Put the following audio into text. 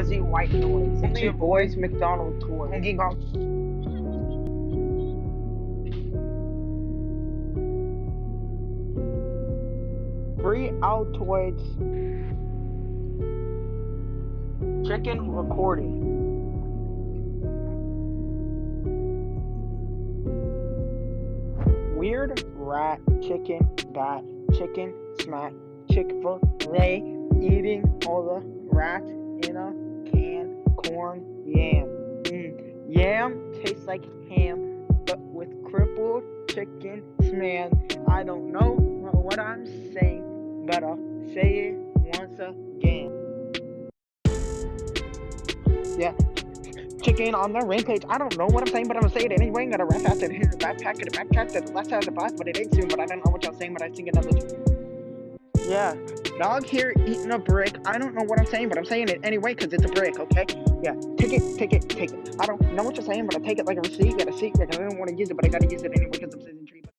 fuzzy white noise. It's your boys McDonald toy. Hanging on. Free Altoids chicken recording. Weird rat chicken bat chicken smack Chick-fil-A eating all the rats in a can corn yam. Yam tastes like ham, but with crippled chicken sman. I don't know what I'm saying, but I'll say it once again. Yeah. Chicken on the rampage. I don't know what I'm saying, but I'm gonna say it anyway. Got a rat fast and hit a backpack and a backtrack to the left side of the bus, but it ain't soon. But I don't know what y'all saying, but I sing another. Yeah, dog here eating a brick. I don't know what I'm saying, but I'm saying it anyway because it's a brick, okay? Yeah, take it. I don't know what you're saying, but I take it like a receipt. Got a seat because I don't want to use it, but I gotta use it anyway because I'm sitting.